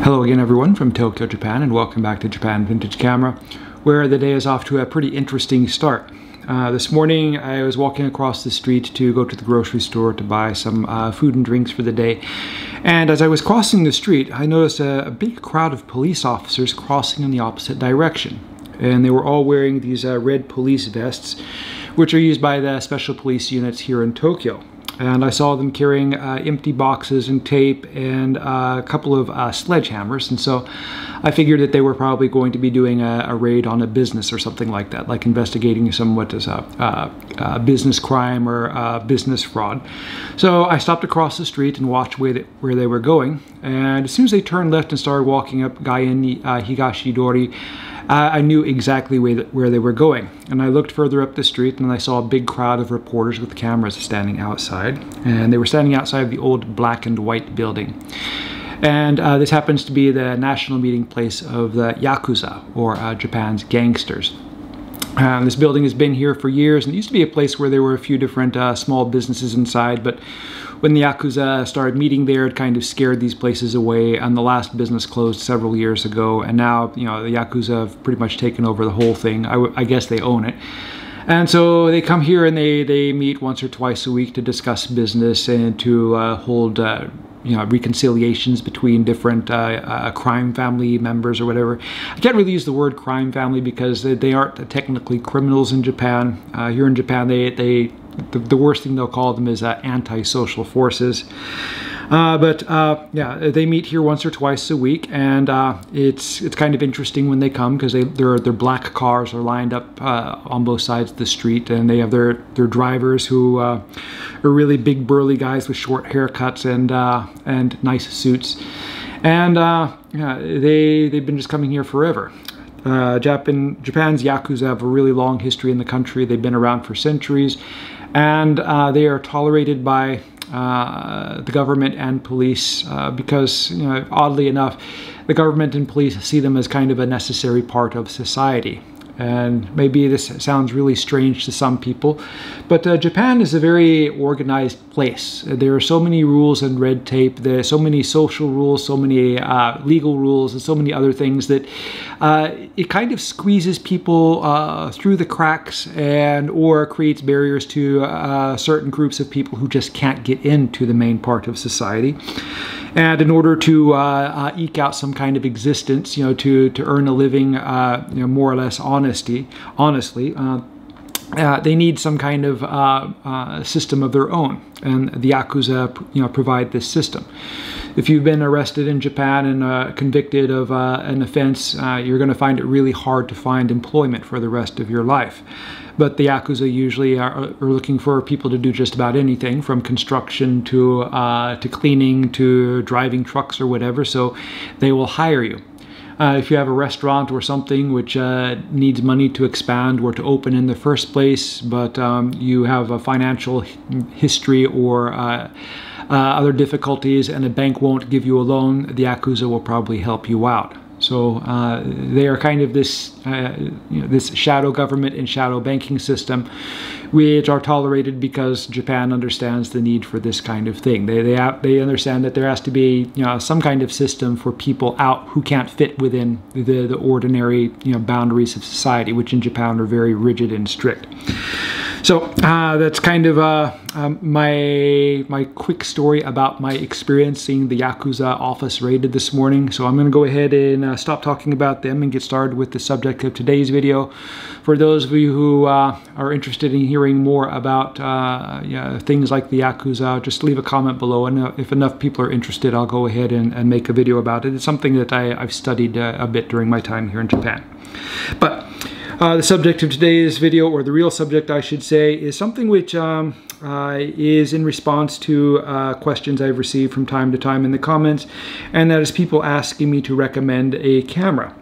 Hello again everyone from Tokyo, Japan, and welcome back to Japan Vintage Camera, where the day is off to a pretty interesting start. This morning I was walking across the street to go to the grocery store to buy some food and drinks for the day, and as I was crossing the street I noticed a big crowd of police officers crossing in the opposite direction, and they were all wearing these red police vests, which are used by the special police units here in Tokyo. And I saw them carrying empty boxes and tape and a couple of sledgehammers, and so I figured that they were probably going to be doing a raid on a business or something like that, like investigating somewhat as a business crime or business fraud. So I stopped across the street and watched where they were going, and as soon as they turned left and started walking up Gaien Higashidori, I knew exactly where they were going. And I looked further up the street and I saw a big crowd of reporters with cameras standing outside. And they were standing outside the old black and white building. And this happens to be the national meeting place of the Yakuza, or Japan's gangsters. This building has been here for years, and it used to be a place where there were a few different small businesses inside, but when the Yakuza started meeting there, it kind of scared these places away, and the last business closed several years ago, and now, the Yakuza have pretty much taken over the whole thing. I guess they own it. And so they come here and they meet once or twice a week to discuss business and to hold reconciliations between different crime family members or whatever. I can't really use the word crime family because they aren't technically criminals in Japan. Here in Japan, the worst thing they'll call them is anti-social forces. Yeah, they meet here once or twice a week, and it's kind of interesting when they come because their black cars are lined up on both sides of the street, and they have their drivers who are really big burly guys with short haircuts and nice suits, and yeah, they've been just coming here forever. Japan's Yakuza have a really long history in the country. They've been around for centuries, and they are tolerated by the government and police because, oddly enough, the government and police see them as kind of a necessary part of society. And maybe this sounds really strange to some people, but Japan is a very organized place. There are so many rules and red tape, there are so many social rules, so many legal rules, and so many other things that it kind of squeezes people through the cracks or creates barriers to certain groups of people who just can't get into the main part of society. And in order to eke out some kind of existence, to earn a living, more or less honestly, they need some kind of system of their own, and the Yakuza, provide this system. If you've been arrested in Japan and convicted of an offense, you're going to find it really hard to find employment for the rest of your life. But the Yakuza usually are looking for people to do just about anything, from construction to cleaning to driving trucks or whatever, so they will hire you. If you have a restaurant or something which needs money to expand or to open in the first place, but you have a financial history or other difficulties and a bank won't give you a loan, the Yakuza will probably help you out. So they are kind of this this shadow government and shadow banking system, which are tolerated because Japan understands the need for this kind of thing. They understand that there has to be some kind of system for people out who can't fit within the ordinary boundaries of society, which in Japan are very rigid and strict. So that's kind of my quick story about my experience seeing the Yakuza office raided this morning. So I'm going to go ahead and stop talking about them and get started with the subject of today's video. For those of you who are interested in hearing more about things like the Yakuza, just leave a comment below, and if enough people are interested, I'll go ahead and make a video about it. It's something that I've studied a bit during my time here in Japan. But the subject of today's video, or the real subject I should say, is something which is in response to questions I've received from time to time in the comments, and that is people asking me to recommend a camera.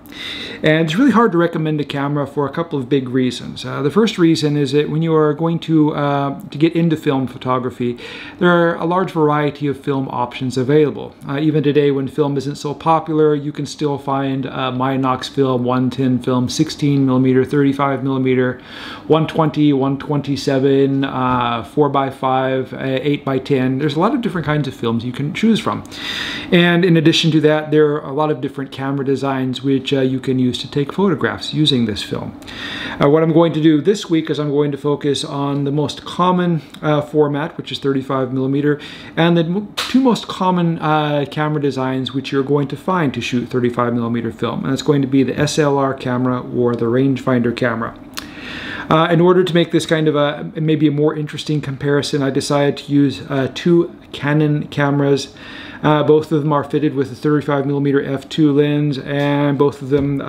And it's really hard to recommend a camera for a couple of big reasons. The first reason is that when you are going to get into film photography, there are a large variety of film options available. Even today, when film isn't so popular, you can still find Minox film, 110 film, 16mm, 35mm, 120, 127, 4x5, 8x10. There's a lot of different kinds of films you can choose from. And in addition to that, there are a lot of different camera designs which you can use to take photographs using this film. What I'm going to do this week is I'm going to focus on the most common format, which is 35mm, and the two most common camera designs which you're going to find to shoot 35mm film. And it's going to be the SLR camera or the Rangefinder camera. In order to make this kind of maybe a more interesting comparison, I decided to use two Canon cameras. Both of them are fitted with a 35mm f2 lens, and both of them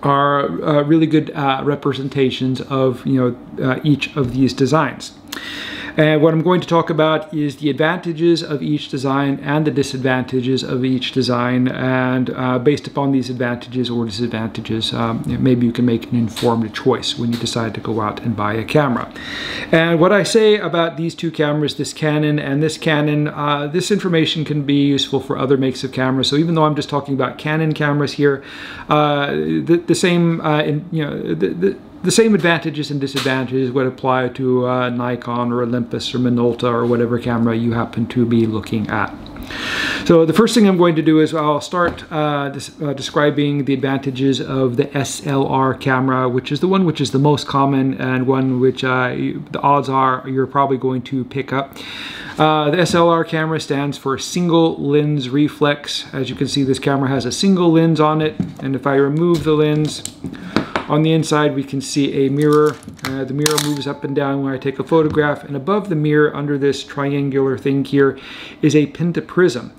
are really good representations of each of these designs. And what I'm going to talk about is the advantages of each design and the disadvantages of each design, and based upon these advantages or disadvantages, maybe you can make an informed choice when you decide to go out and buy a camera. And what I say about these two cameras, this Canon and this Canon, this information can be useful for other makes of cameras. So even though I'm just talking about Canon cameras here, the same advantages and disadvantages would apply to Nikon or Olympus or Minolta or whatever camera you happen to be looking at. So the first thing I'm going to do is I'll start describing the advantages of the SLR camera, which is the one which is the most common and one which the odds are you're probably going to pick up. The SLR camera stands for single lens reflex. As you can see, this camera has a single lens on it, and if I remove the lens, on the inside we can see a mirror. The mirror moves up and down when I take a photograph, and above the mirror, under this triangular thing here, is a pentaprism.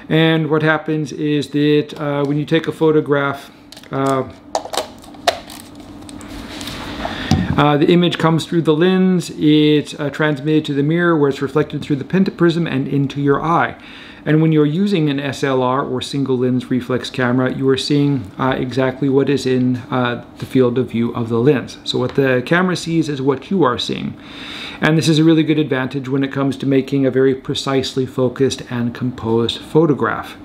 And what happens is that when you take a photograph, the image comes through the lens, it's transmitted to the mirror where it's reflected through the pentaprism and into your eye. And when you're using an SLR or single lens reflex camera, you are seeing exactly what is in the field of view of the lens. So what the camera sees is what you are seeing. And this is a really good advantage when it comes to making a very precisely focused and composed photograph.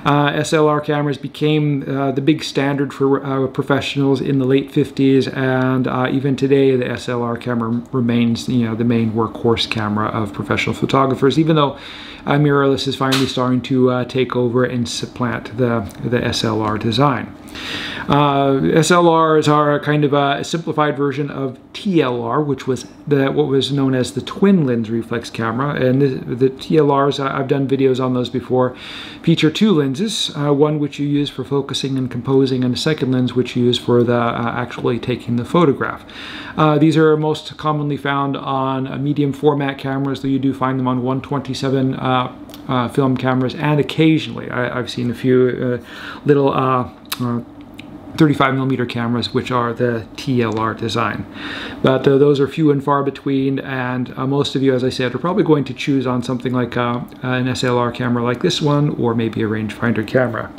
SLR cameras became the big standard for professionals in the late 50s, and even today the SLR camera remains the main workhorse camera of professional photographers, even though mirrorless is finally starting to take over and supplant the SLR design. SLRs are kind of a simplified version of TLR, which was what was known as the twin lens reflex camera. And the TLRs, I've done videos on those before, feature two lenses, one which you use for focusing and composing, and a second lens which you use for actually taking the photograph. These are most commonly found on medium format cameras, though you do find them on 127 film cameras, and occasionally I've seen a few little 35mm cameras which are the TLR design. But those are few and far between, and most of you, as I said, are probably going to choose on something like an SLR camera like this one, or maybe a rangefinder camera.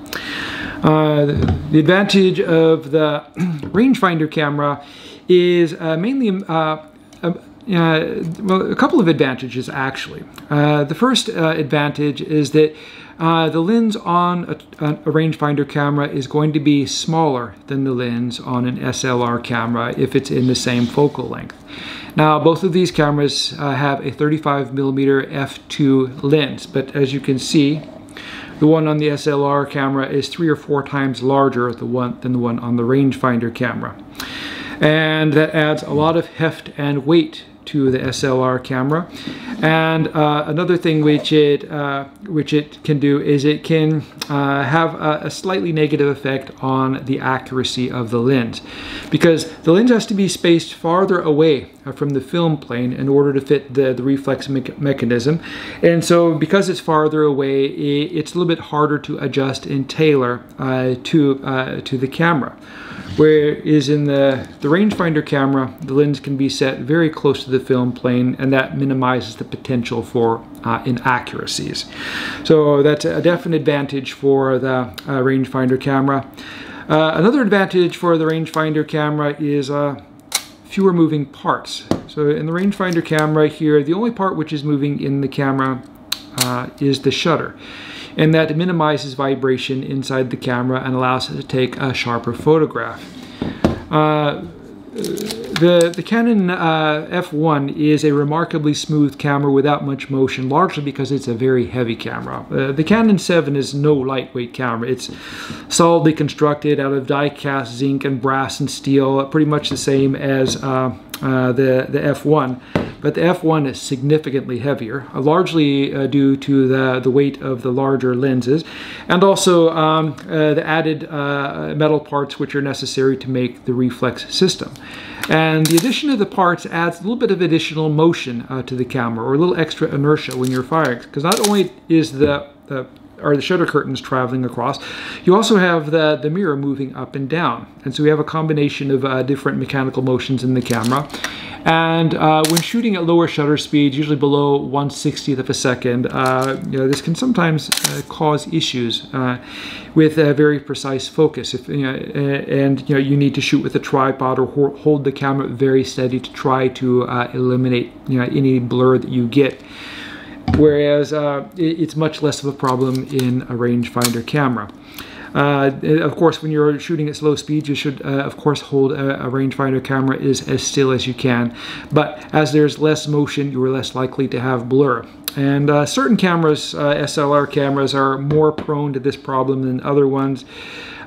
The advantage of the rangefinder camera is mainly well, a couple of advantages actually. The first advantage is that the lens on a rangefinder camera is going to be smaller than the lens on an SLR camera if it's in the same focal length. Now, both of these cameras have a 35mm f2 lens, but as you can see, the one on the SLR camera is 3 or 4 times larger than the one on the rangefinder camera. And that adds a lot of heft and weight to the SLR camera. And another thing which it can do is it can have a slightly negative effect on the accuracy of the lens, because the lens has to be spaced farther away from the film plane in order to fit the reflex mechanism. And so because it's farther away, it's a little bit harder to adjust and tailor to the camera. Whereas in the rangefinder camera, the lens can be set very close to the film plane, and that minimizes the potential for inaccuracies. So that's a definite advantage for the rangefinder camera. Another advantage for the rangefinder camera is fewer moving parts. So in the rangefinder camera here, the only part which is moving in the camera is the shutter, and that minimizes vibration inside the camera and allows it to take a sharper photograph. The Canon F1 is a remarkably smooth camera without much motion, largely because it's a very heavy camera. The Canon 7 is no lightweight camera. It's solidly constructed out of die-cast zinc and brass and steel, pretty much the same as the F1. But the F1 is significantly heavier, largely due to the weight of the larger lenses, and also the added metal parts which are necessary to make the reflex system. And the addition of the parts adds a little bit of additional motion to the camera, or a little extra inertia when you're firing, because not only is the shutter curtains traveling across, you also have the mirror moving up and down. And so we have a combination of different mechanical motions in the camera. And when shooting at lower shutter speeds, usually below 1/60th of a second, this can sometimes cause issues with a very precise focus. And you need to shoot with a tripod or hold the camera very steady to try to eliminate any blur that you get. Whereas it's much less of a problem in a rangefinder camera. Of course, when you're shooting at slow speeds, you should, of course, hold a rangefinder camera as still as you can. But as there's less motion, you're less likely to have blur. And certain cameras, SLR cameras, are more prone to this problem than other ones.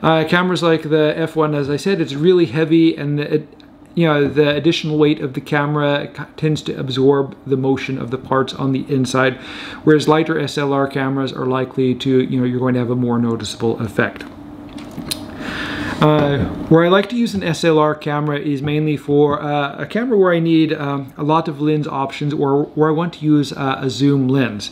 Cameras like the F1, as I said, it's really heavy, and the additional weight of the camera tends to absorb the motion of the parts on the inside, whereas lighter SLR cameras are likely to, you're going to have a more noticeable effect. Where I like to use an SLR camera is mainly for a camera where I need a lot of lens options, or where I want to use a zoom lens.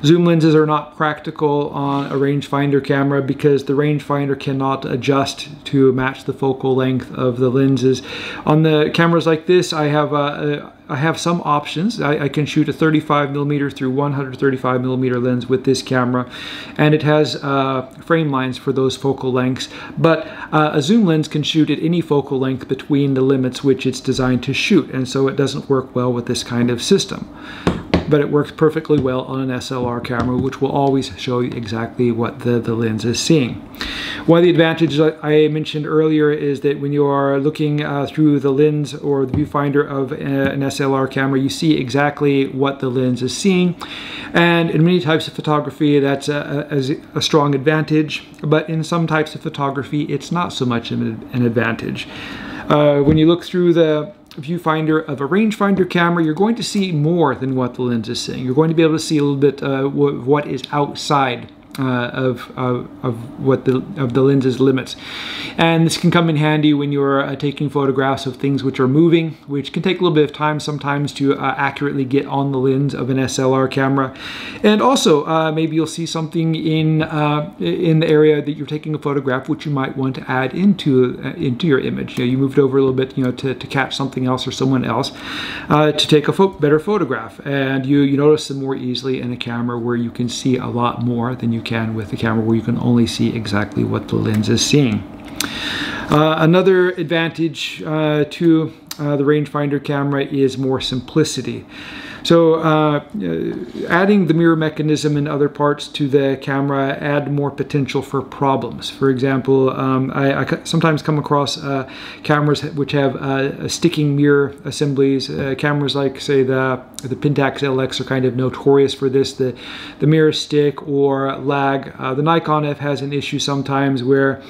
Zoom lenses are not practical on a rangefinder camera because the rangefinder cannot adjust to match the focal length of the lenses. On the cameras like this, I have some options. I can shoot a 35mm through 135mm lens with this camera, and it has frame lines for those focal lengths. But a zoom lens can shoot at any focal length between the limits which it's designed to shoot, and so it doesn't work well with this kind of system. But it works perfectly well on an SLR camera, which will always show you exactly what the lens is seeing. One of the advantages I mentioned earlier is that when you are looking through the lens or the viewfinder of an SLR camera, you see exactly what the lens is seeing. And in many types of photography, that's a strong advantage. But in some types of photography, it's not so much an advantage. When you look through the viewfinder of a rangefinder camera, you're going to see more than what the lens is seeing. You're going to be able to see a little bit what is outside of the lens's limits, and this can come in handy when you're taking photographs of things which are moving, which can take a little bit of time sometimes to accurately get on the lens of an SLR camera. And also maybe you'll see something in the area that you're taking a photograph which you might want to add into your image. You moved over a little bit, to catch something else or someone else, to take a better photograph, and you notice them more easily in a camera where you can see a lot more than you can with the camera where you can only see exactly what the lens is seeing. Another advantage to the rangefinder camera is more simplicity. So adding the mirror mechanism and other parts to the camera add more potential for problems. For example, I sometimes come across cameras which have sticking mirror assemblies. Cameras like, say, the Pentax LX are kind of notorious for this. The mirror stick or lag. The Nikon F has an issue sometimes where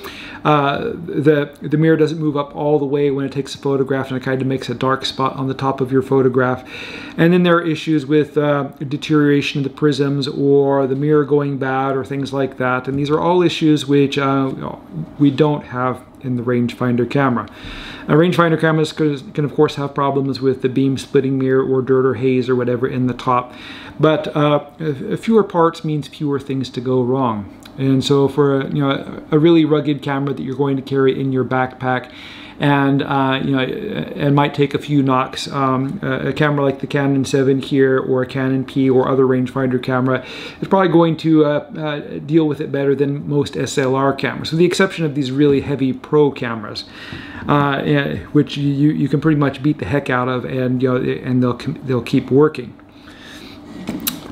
the mirror doesn't move up all the way when it takes a photograph, and it kind of makes a dark spot on the top of your photograph. And then there are issues with deterioration of the prisms or the mirror going bad or things like that. And these are all issues which we don't have in the rangefinder camera. Rangefinder cameras can of course have problems with the beam splitting mirror or dirt or haze or whatever in the top, but fewer parts means fewer things to go wrong. And so for a really rugged camera that you're going to carry in your backpack, and and might take a few knocks, a camera like the Canon 7 here, or a Canon P or other rangefinder camera is probably going to deal with it better than most SLR cameras, with the exception of these really heavy pro cameras, which you can pretty much beat the heck out of, and and they'll keep working.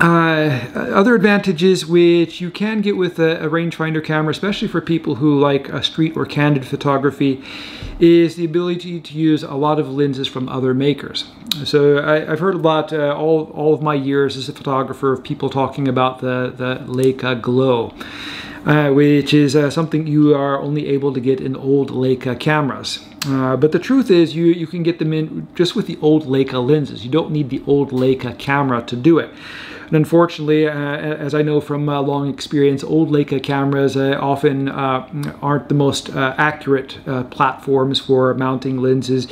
Other advantages which you can get with a rangefinder camera, especially for people who like street or candid photography, is the ability to use a lot of lenses from other makers. So I've heard a lot, all of my years as a photographer, of people talking about the Leica Glow, which is something you are only able to get in old Leica cameras. But the truth is you can get them in just with the old Leica lenses. You don't need the old Leica camera to do it. And unfortunately, as I know from long experience, old Leica cameras often aren't the most accurate platforms for mounting lenses.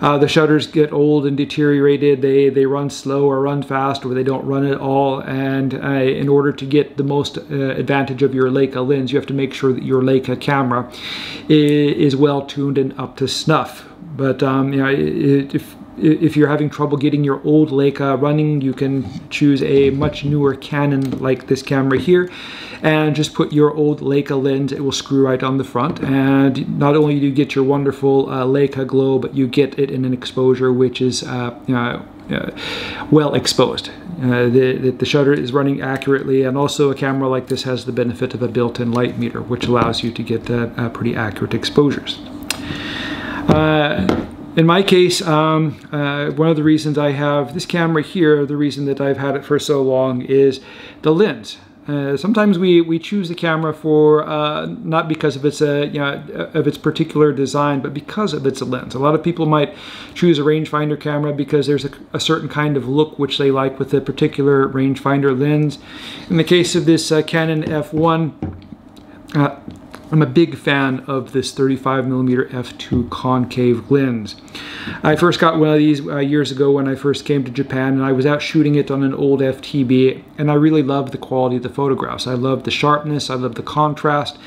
The shutters get old and deteriorated, they run slow or run fast, or they don't run at all, and in order to get the most advantage of your Leica lens, you have to make sure that your Leica camera is well tuned and up to snuff. But if you're having trouble getting your old Leica running, you can choose a much newer Canon like this camera here, and just put your old Leica lens. It will screw right on the front, and not only do you get your wonderful Leica Glow, but you get it in an exposure which is well exposed. The shutter is running accurately, and also a camera like this has the benefit of a built-in light meter, which allows you to get pretty accurate exposures. In my case, one of the reasons I have this camera here, the reason that I've had it for so long, is the lens. Sometimes we choose the camera for not because of its of its particular design, but because of its lens. A lot of people might choose a rangefinder camera because there's a certain kind of look which they like with a particular rangefinder lens. In the case of this Canon F1, I'm a big fan of this 35mm f2 concave lens. I first got one of these years ago when I first came to Japan, and I was out shooting it on an old FTB, and I really loved the quality of the photographs. I loved the sharpness, I loved the contrast,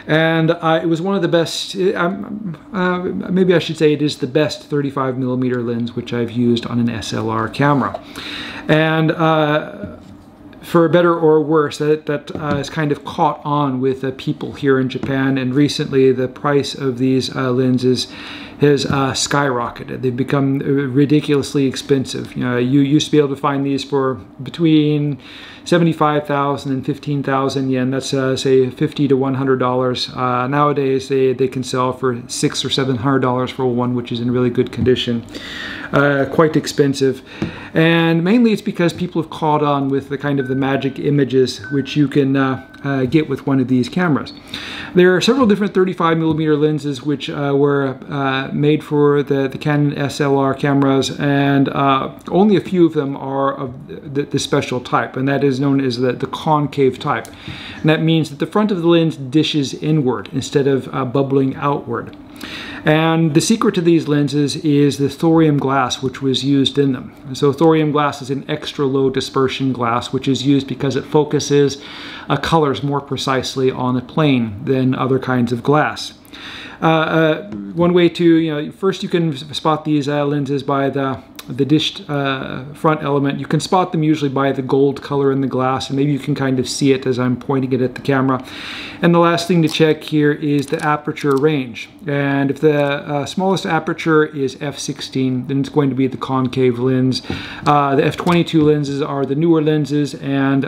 and it was one of the best, maybe I should say it is the best 35mm lens which I've used on an SLR camera. And for better or worse, that is kind of caught on with people here in Japan, and recently the price of these lenses has skyrocketed. They've become ridiculously expensive. You used to be able to find these for between 75,000 and 15,000 yen. That's say $50 to $100. Nowadays they can sell for $600 or $700 for one which is in really good condition. Quite expensive, and mainly it's because people have caught on with the kind of the magic images which you can get with one of these cameras. There are several different 35mm lenses which were made for the Canon SLR cameras, and only a few of them are of the special type, and that is known as the concave type. And that means that the front of the lens dishes inward instead of bubbling outward. And the secret to these lenses is the thorium glass which was used in them. So thorium glass is an extra low dispersion glass which is used because it focuses colors more precisely on a plane than other kinds of glass. One way to, first you can spot these lenses by the dished front element. You can spot them usually by the gold color in the glass, and maybe you can kind of see it as I'm pointing it at the camera. And the last thing to check here is the aperture range. And if the smallest aperture is f/16, then it's going to be the concave lens. The f/22 lenses are the newer lenses, and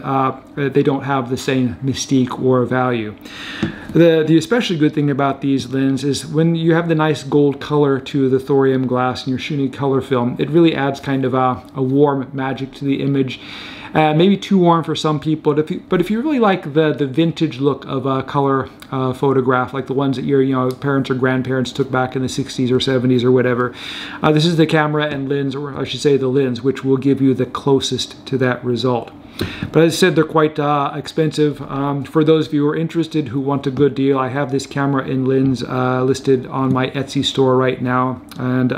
they don't have the same mystique or value. The especially good thing about these lenses is when you have the nice gold color to the thorium glass and you're shooting color film, it really adds kind of a warm magic to the image. Maybe too warm for some people, but if you really like the vintage look of a color photograph, like the ones that your parents or grandparents took back in the 60s or 70s or whatever, this is the camera and lens, or I should say the lens, which will give you the closest to that result. But as I said, they're quite expensive. For those of you who are interested, who want a good deal, I have this camera in lens listed on my Etsy store right now, and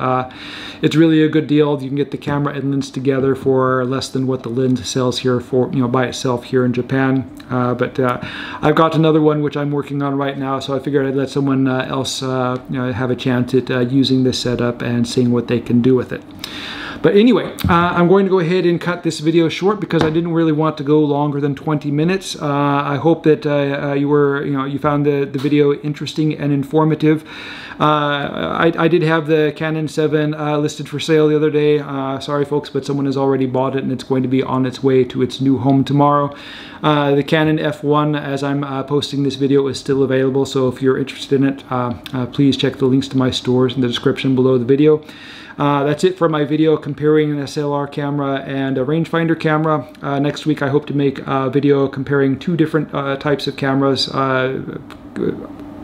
it's really a good deal. You can get the camera and lens together for less than what the lens sells here for, by itself here in Japan. But I've got another one which I'm working on right now, so I figured I'd let someone else have a chance at using this setup and seeing what they can do with it. But anyway, I'm going to go ahead and cut this video short because I didn't really want to go longer than 20 minutes. I hope that you found the video interesting and informative. I did have the Canon 7 listed for sale the other day. Sorry folks, but someone has already bought it and it's going to be on its way to its new home tomorrow. The Canon F1, as I'm posting this video, is still available, so if you're interested in it, please check the links to my stores in the description below the video. That's it for my video comparing an SLR camera and a rangefinder camera. Next week I hope to make a video comparing two different types of cameras,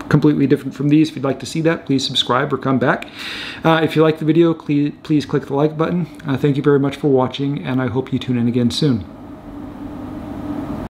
completely different from these. If you'd like to see that, please subscribe or come back. If you like the video, please click the like button. Thank you very much for watching, and I hope you tune in again soon.